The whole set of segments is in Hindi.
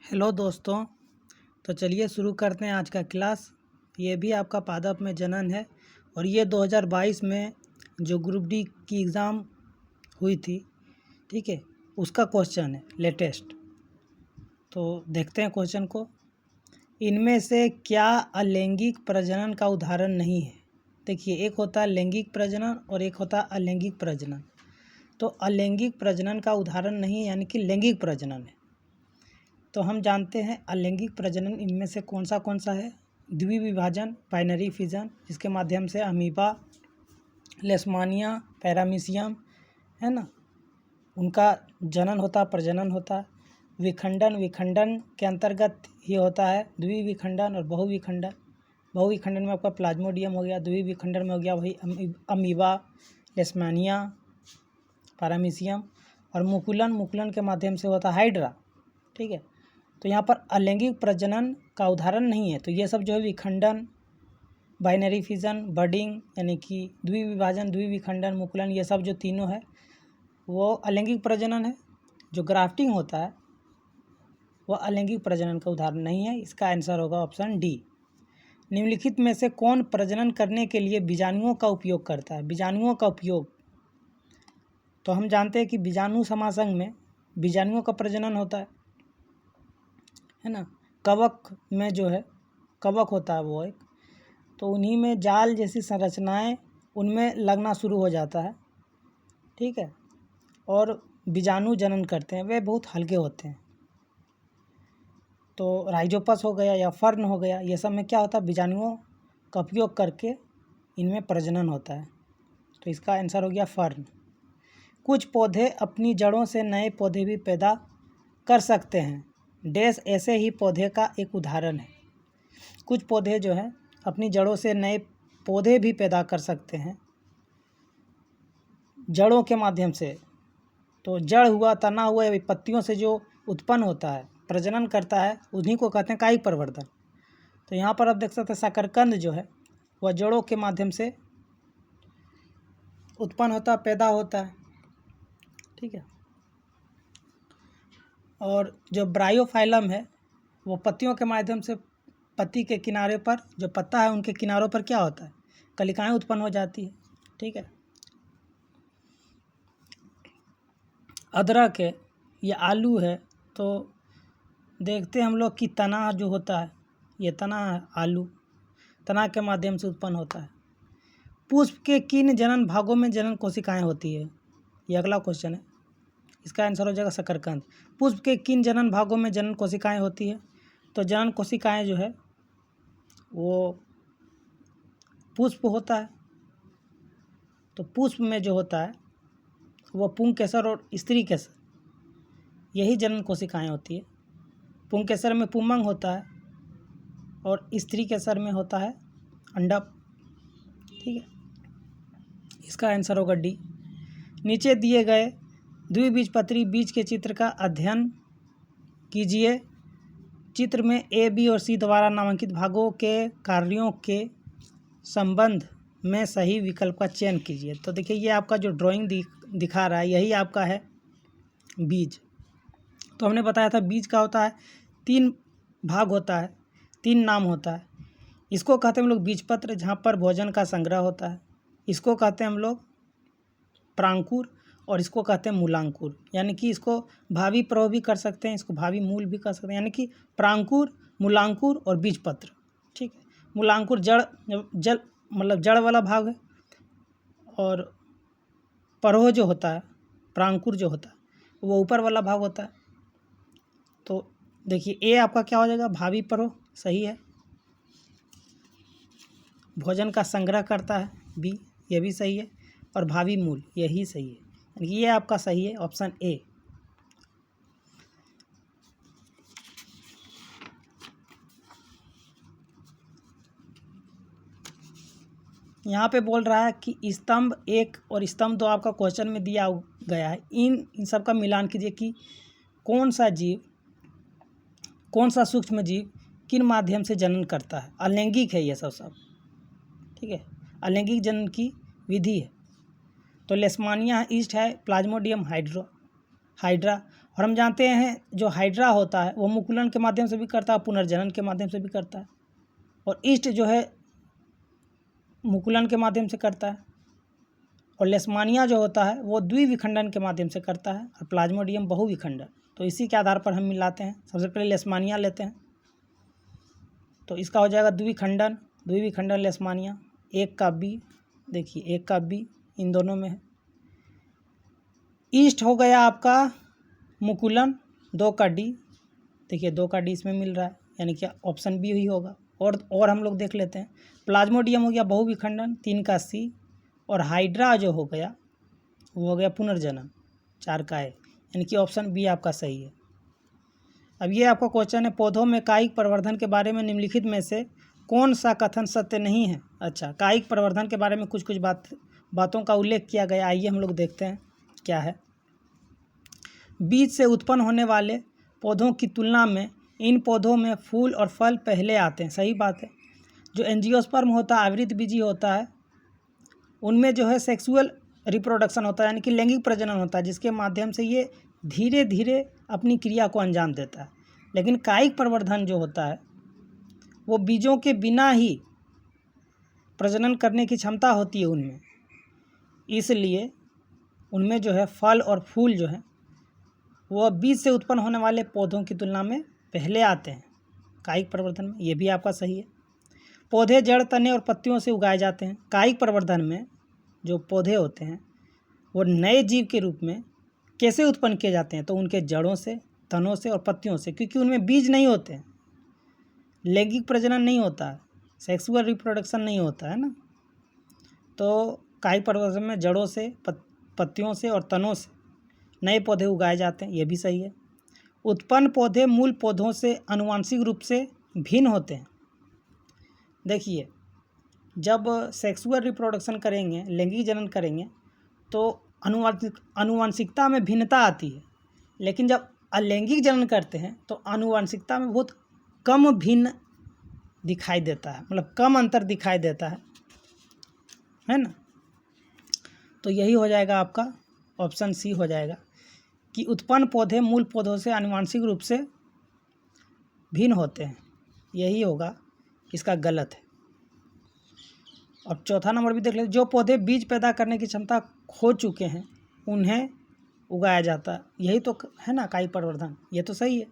हेलो दोस्तों। तो चलिए शुरू करते हैं आज का क्लास। ये भी आपका पादप में जनन है और ये 2022 में जो ग्रुप डी की एग्ज़ाम हुई थी, ठीक है, उसका क्वेश्चन है लेटेस्ट। तो देखते हैं क्वेश्चन को। इनमें से क्या अलैंगिक प्रजनन का उदाहरण नहीं है? देखिए, एक होता है लैंगिक प्रजनन और एक होता है अलैंगिक प्रजनन। तो अलैंगिक प्रजनन का उदाहरण नहीं है, यानी कि लैंगिक प्रजनन है। तो हम जानते हैं अलैंगिक प्रजनन इनमें से कौन सा है? द्विविभाजन, बाइनरी फिजन, जिसके माध्यम से अमीबा, लेशमानिया, पैरामीशियम, है ना, उनका जनन होता, प्रजनन होता। विखंडन के अंतर्गत ये होता है द्विविखंडन और बहुविखंडन। बहुविखंडन में आपका प्लाज्मोडियम हो गया, द्विविखंडन में हो गया वही अमीबा, लेशमानिया, पैरामीशियम। और मुकुलन के माध्यम से होता हाइड्रा, ठीक है। तो यहाँ पर अलैंगिक प्रजनन का उदाहरण नहीं है। तो ये सब जो है विखंडन, बाइनरी फिजन, बडिंग यानी कि द्विविभाजन, द्विविखंडन, मुकुलन, ये सब जो तीनों है वो अलैंगिक प्रजनन है। जो ग्राफ्टिंग होता है वह अलैंगिक प्रजनन का उदाहरण नहीं है। इसका आंसर होगा ऑप्शन डी। निम्नलिखित में से कौन प्रजनन करने के लिए बीजाणुओं का उपयोग करता है? बीजाणुओं का उपयोग, तो हम जानते हैं कि बीजाणु समासंग में बीजाणुओं का प्रजनन होता है ना। कवक में जो है कवक होता है वो एक, तो उन्हीं में जाल जैसी संरचनाएं उनमें लगना शुरू हो जाता है, ठीक है। और बीजाणु जनन करते हैं, वे बहुत हल्के होते हैं। तो राइजोपस हो गया या फर्न हो गया, ये सब में क्या होता है? बीजाणुओं का उपयोग करके इनमें प्रजनन होता है। तो इसका आंसर हो गया फर्न। कुछ पौधे अपनी जड़ों से नए पौधे भी पैदा कर सकते हैं। डैश ऐसे ही पौधे का एक उदाहरण है। कुछ पौधे जो है अपनी जड़ों से नए पौधे भी पैदा कर सकते हैं जड़ों के माध्यम से। तो जड़ हुआ, तना हुआ, या पत्तियों से जो उत्पन्न होता है, प्रजनन करता है, उन्हीं को कहते हैं कायिक प्रवर्धन। तो यहाँ पर आप देख सकते हैं शकरकंद जो है वह जड़ों के माध्यम से उत्पन्न होता, पैदा होता है, ठीक है। और जो ब्रायोफाइलम है वो पत्तियों के माध्यम से, पत्ती के किनारे पर जो पत्ता है उनके किनारों पर क्या होता है? कलिकाएं उत्पन्न हो जाती है, ठीक है। अदरक है या आलू है, तो देखते हैं हम लोग कि तना जो होता है, ये तना है, आलू तना के माध्यम से उत्पन्न होता है। पुष्प के किन जनन भागों में जनन कोशिकाएं होती है? ये अगला क्वेश्चन है। इसका आंसर हो जाएगा शकरकंद। पुष्प के किन जनन भागों में जनन कोशिकाएं होती है? तो जनन कोशिकाएं जो है वो पुष्प होता है। तो पुष्प में जो होता है वो पुंकेसर और स्त्री केसर, यही जनन कोशिकाएं होती है। पुंकेसर में पुंमंग होता है और स्त्री केसर में होता है अंडक, ठीक है। इसका आंसर होगा डी। नीचे दिए गए द्विबीजपत्री बीज के चित्र का अध्ययन कीजिए। चित्र में ए, बी और सी द्वारा नामांकित भागों के कार्यों के संबंध में सही विकल्प का चयन कीजिए। तो देखिए, ये आपका जो ड्राइंग दिखा रहा है यही आपका है बीज। तो हमने बताया था बीज का होता है 3 भाग होता है, 3 नाम होता है। इसको कहते हैं हम लोग बीजपत्र, जहाँ पर भोजन का संग्रह होता है। इसको कहते हैं हम लोग प्रांकुर और इसको कहते हैं मूलांकुर। यानी कि इसको भावी प्रव भी कर सकते हैं, इसको भावी मूल भी कर सकते हैं। यानी कि प्रांकुर, मूलांकुर और बीजपत्र, ठीक है। मूलांकुर जड़ मतलब जड़ वाला भाग है, और परोह जो होता है, प्रांकुर जो होता है, वो ऊपर वाला भाग होता है। तो देखिए, ए आपका क्या हो जाएगा? भावी परोह, सही है। भोजन का संग्रह करता है, बी, ये भी सही है। और भावी मूल, यही सही है, यानी कि ये आपका सही है, ऑप्शन ए। यहाँ पे बोल रहा है कि स्तंभ 1 और स्तंभ 2 आपका क्वेश्चन में दिया गया है। इन सब का मिलान कीजिए कि कौन सा जीव, कौन सा सूक्ष्म जीव किन माध्यम से जनन करता है। अलैंगिक है ये सब, ठीक है। अलैंगिक जनन की विधि है। तो लेशमानिया ईस्ट है, प्लाज्मोडियम हाइड्रा, और हम जानते हैं जो हाइड्रा होता है वो मुकुलन के माध्यम से भी करता है, पुनर्जनन के माध्यम से भी करता है, और ईस्ट जो है मुकुलन के माध्यम से करता है, और लेशमानिया जो होता है वो द्विविखंडन के माध्यम से करता है, और प्लाज्मोडियम बहुविखंडन। तो इसी के आधार पर हम मिलाते हैं। सबसे पहले लेशमानिया लेते हैं, तो इसका हो जाएगा द्विविखंडन लेशमानिया। एक का बी, देखिए एक का बी इन दोनों में है। ईस्ट हो गया आपका मुकुलन, 2 का डी, देखिए 2 का डी इसमें मिल रहा है, यानी कि ऑप्शन बी ही होगा। और हम लोग देख लेते हैं, प्लाज्मोडियम हो गया बहुविखंडन, 3 का सी, और हाइड्रा जो हो गया वो हो गया पुनर्जनन, 4 का ए, यानी कि ऑप्शन बी आपका सही है। अब ये आपका क्वेश्चन है, पौधों में कायिक प्रवर्धन के बारे में निम्नलिखित में से कौन सा कथन सत्य नहीं है। अच्छा, कायिक प्रवर्धन के बारे में कुछ बातों का उल्लेख किया गया, आइए हम लोग देखते हैं क्या है। बीज से उत्पन्न होने वाले पौधों की तुलना में इन पौधों में फूल और फल पहले आते हैं, सही बात है। जो एंजियोस्पर्म होता है, आवृतबीजी होता है, उनमें जो है सेक्सुअल रिप्रोडक्शन होता है, यानी कि लैंगिक प्रजनन होता है, जिसके माध्यम से ये धीरे धीरे अपनी क्रिया को अंजाम देता है। लेकिन कायिक प्रवर्धन जो होता है वो बीजों के बिना ही प्रजनन करने की क्षमता होती है उनमें, इसलिए उनमें जो है फल और फूल जो है वो बीज से उत्पन्न होने वाले पौधों की तुलना में पहले आते हैं कायिक प्रवर्धन में। ये भी आपका सही है। पौधे जड़, तने और पत्तियों से उगाए जाते हैं। कायिक प्रवर्धन में जो पौधे होते हैं वो नए जीव के रूप में कैसे उत्पन्न किए जाते हैं, तो उनके जड़ों से, तनों से और पत्तियों से, क्योंकि उनमें बीज नहीं होते हैं, लैंगिक प्रजनन नहीं होता है, सेक्सुअल रिप्रोडक्शन नहीं होता है ना। तो कायिक प्रवर्धन में जड़ों से, पत्तियों से और तनों से नए पौधे उगाए जाते हैं, ये भी सही है। उत्पन्न पौधे मूल पौधों से आनुवांशिक रूप से भिन्न होते हैं। देखिए, जब सेक्सुअल रिप्रोडक्शन करेंगे, लैंगिक जनन करेंगे, तो आनुवांशिकता में भिन्नता आती है, लेकिन जब अलैंगिक जनन करते हैं तो आनुवांशिकता में बहुत कम भिन्न दिखाई देता है, मतलब कम अंतर दिखाई देता है ना। तो यही हो जाएगा आपका ऑप्शन सी हो जाएगा कि उत्पन्न पौधे मूल पौधों से आनुवांशिक रूप से भिन्न होते हैं, यही होगा, इसका गलत है। अब चौथा नंबर भी देख लेते, जो पौधे बीज पैदा करने की क्षमता खो चुके हैं उन्हें उगाया जाता है, यही तो है ना कायिक प्रवर्धन, ये तो सही है।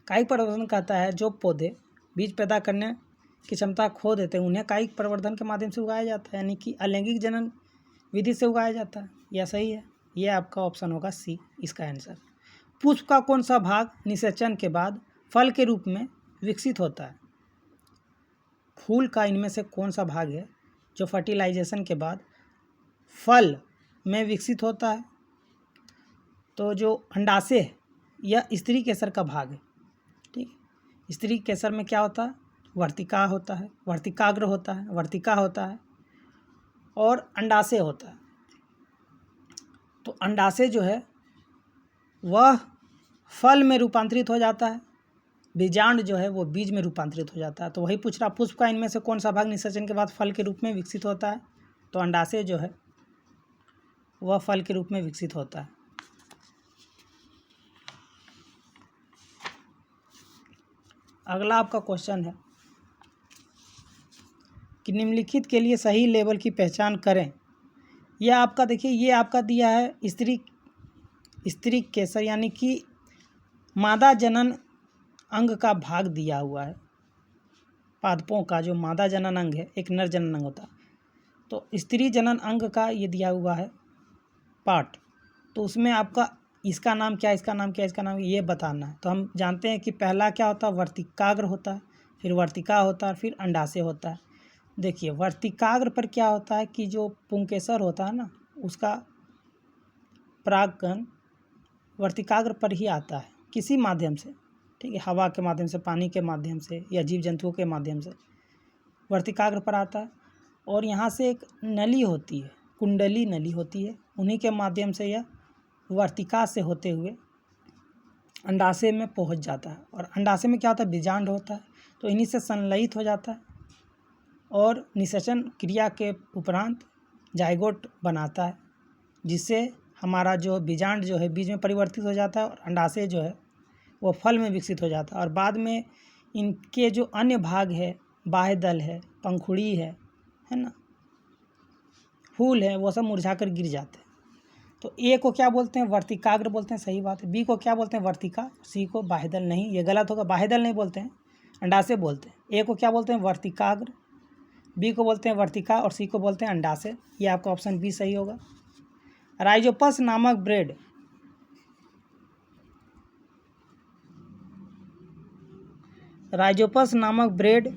कायिक प्रवर्धन कहता है जो पौधे बीज पैदा करने की क्षमता खो देते हैं उन्हें कायिक प्रवर्धन के माध्यम से उगाया जाता है, यानी कि अलैंगिक जनन विधि से उगाया जाता है, यह सही है। यह आपका ऑप्शन होगा सी, इसका आंसर। पुष्प का कौन सा भाग निषेचन के बाद फल के रूप में विकसित होता है। फूल का इनमें से कौन सा भाग है जो फर्टिलाइजेशन के बाद फल में विकसित होता है, तो जो अंडाशय है यह स्त्री केसर का भाग है, ठीक है। स्त्री केसर में क्या होता है, वर्तिका होता है, वर्तिकाग्र होता है, वर्तिका होता है और अंडाशय होता है। तो अंडाशय जो है वह फल में रूपांतरित हो जाता है, बीजांड जो है वो बीज में रूपांतरित हो जाता है। तो वही पूछ रहा, पुष्प का इनमें से कौन सा भाग निषेचन के बाद फल के रूप में विकसित होता है, तो अंडाशय जो है वह फल के रूप में विकसित होता है। अगला आपका क्वेश्चन है कि निम्नलिखित के लिए सही लेबल की पहचान करें। यह आपका देखिए, ये आपका दिया है स्त्री केसर, यानी कि मादा जनन अंग का भाग दिया हुआ है। पादपों का जो मादा जनन अंग है, एक नर जनन अंग होता है, तो स्त्री जनन अंग का ये दिया हुआ है पार्ट, तो उसमें आपका इसका नाम क्या, इसका नाम क्या, इसका नाम ये बताना है। तो हम जानते हैं कि पहला क्या होता है, वर्तिकाग्र होता है, फिर वर्तिका होता है, फिर अंडाशय होता है। देखिए, वर्तिकाग्र पर क्या होता है कि जो पुंकेसर होता है ना, उसका परागकण वर्तिकाग्र पर ही आता है किसी माध्यम से, ठीक है, हवा के माध्यम से, पानी के माध्यम से या जीव जंतुओं के माध्यम से वर्तिकाग्र पर आता है। और यहाँ से एक नली होती है, कुंडली नली होती है, उन्हीं के माध्यम से यह वर्तिका से होते हुए अंडाशय में पहुँच जाता है। और अंडाशय में क्या होता है, बीजांड होता है, तो इन्हीं से संलयित हो जाता है और निषेचन क्रिया के उपरांत जाइगोट बनाता है, जिससे हमारा जो बीजांड जो है बीज में परिवर्तित हो जाता है और अंडाशय जो है वो फल में विकसित हो जाता है। और बाद में इनके जो अन्य भाग है, बाह्य दल है, पंखुड़ी है ना, फूल है, वो सब मुरझाकर गिर जाते हैं। तो ए को क्या बोलते हैं? वर्तिकाग्र बोलते हैं, सही बात है। बी को क्या बोलते हैं? वर्तिका। सी को बाह्यदल नहीं, ये गलत होगा, बाह्यदल नहीं बोलते हैं, अंडाशय बोलते हैं। ए को क्या बोलते हैं? वर्तिकाग्र। बी को बोलते हैं वर्तिका और सी को बोलते हैं अंडाशय। ये आपका ऑप्शन बी सही होगा। राइजोपस नामक ब्रेड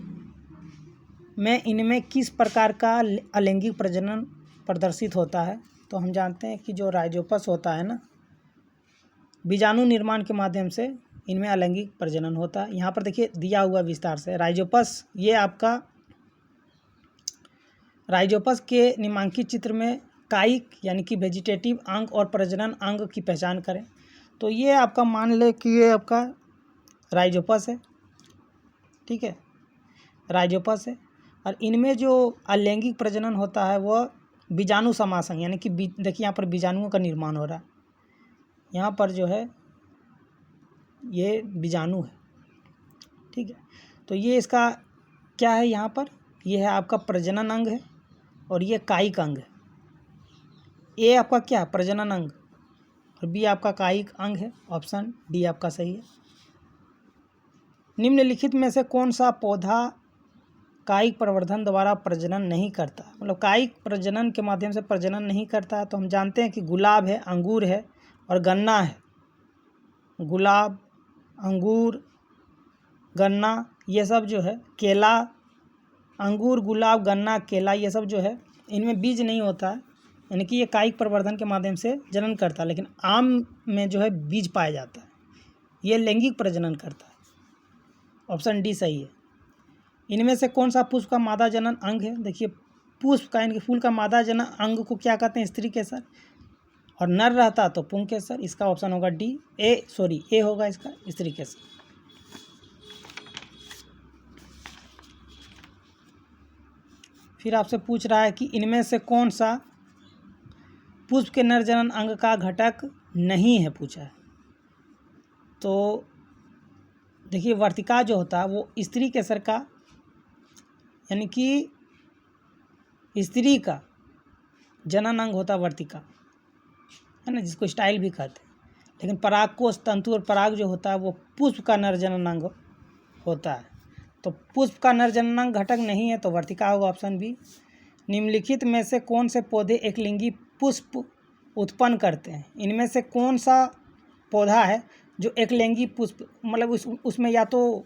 में इनमें किस प्रकार का अलैंगिक प्रजनन प्रदर्शित होता है? तो हम जानते हैं कि जो राइजोपस होता है ना, बीजाणु निर्माण के माध्यम से इनमें अलैंगिक प्रजनन होता है। यहाँ पर देखिए दिया हुआ विस्तार से राइजोपस, ये आपका राइजोपस के निम्नांकित चित्र में कायिक यानी कि वेजिटेटिव अंग और प्रजनन अंग की पहचान करें। तो ये आपका मान ले कि ये आपका राइजोपस है, ठीक है, राइजोपस है। और इनमें जो अलैंगिक प्रजनन होता है वह बीजाणु समासंग यानी कि देखिए यहाँ पर बीजाणुओं का निर्माण हो रहा है, यहाँ पर जो है ये बीजाणु है, ठीक है। तो ये इसका क्या है? यहाँ पर ये है आपका प्रजनन अंग है और ये कायिक अंग है। ए आपका क्या है? प्रजनन अंग और बी आपका कायिक अंग है। ऑप्शन डी आपका सही है। निम्नलिखित में से कौन सा पौधा कायिक प्रवर्धन द्वारा प्रजनन नहीं करता? मतलब कायिक प्रजनन के माध्यम से प्रजनन नहीं करता है। तो हम जानते हैं कि गुलाब है, अंगूर है और गन्ना है। गुलाब, अंगूर, गन्ना, ये सब जो है, केला, अंगूर, गुलाब, गन्ना, केला, ये सब जो है इनमें बीज नहीं होता है, यानी कि ये कायिक प्रवर्धन के माध्यम से जनन करता है। लेकिन आम में जो है बीज पाया जाता है, ये लैंगिक प्रजनन करता है। ऑप्शन डी सही है। इनमें से कौन सा पुष्प का मादा जनन अंग है? देखिए पुष्प का यानी कि फूल का मादा जनन अंग को क्या कहते हैं? स्त्री केसर। और नर रहता तो पुंकेसर। इसका ऑप्शन होगा डी, ए होगा इसका, स्त्री केसर। फिर आपसे पूछ रहा है कि इनमें से कौन सा पुष्प के नर जनन अंग का घटक नहीं है, पूछा है। तो देखिए वर्तिका जो होता है वो स्त्री केसर का यानी कि स्त्री का जनन अंग होता है वर्तिका, है ना, जिसको स्टाइल भी कहते हैं। लेकिन परागकोश तंतु और पराग जो होता है वो पुष्प का नर जनन अंग होता है। तो पुष्प का नर जनन अंग घटक नहीं है, तो वर्तिका होगा, ऑप्शन बी। निम्नलिखित में से कौन से पौधे एकलिंगी पुष्प उत्पन्न करते हैं? इनमें से कौन सा पौधा है जो एकलिंगी पुष्प, मतलब उसमें या तो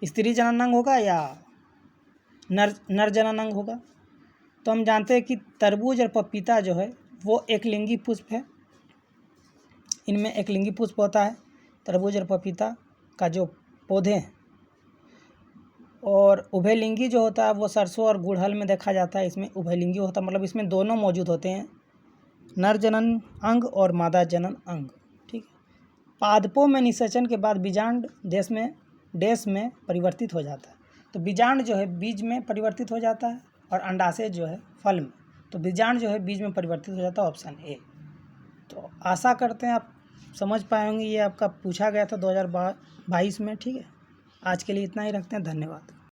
स्त्री जनन अंग होगा या नर जनन अंग होगा? तो हम जानते हैं कि तरबूज और पपीता जो है वो एकलिंगी पुष्प है, इनमें एकलिंगी पुष्प होता है तरबूज और पपीता का जो पौधे हैं। और उभयलिंगी जो होता है वो सरसों और गुड़हल में देखा जाता है, इसमें उभयलिंगी होता है, मतलब इसमें दोनों मौजूद होते हैं, नर जनन अंग और मादा जनन अंग, ठीक है। पादपों में निषेचन के बाद बीजांड देश में परिवर्तित हो जाता है। तो बीजांड जो है बीज में परिवर्तित हो जाता है और अंडाशय जो है फल में। तो बीजांड जो है बीज में परिवर्तित हो जाता है, ऑप्शन ए। तो आशा करते हैं आप समझ पाए होंगे। ये आपका पूछा गया था 2022 में, ठीक है। आज के लिए इतना ही रखते हैं, धन्यवाद।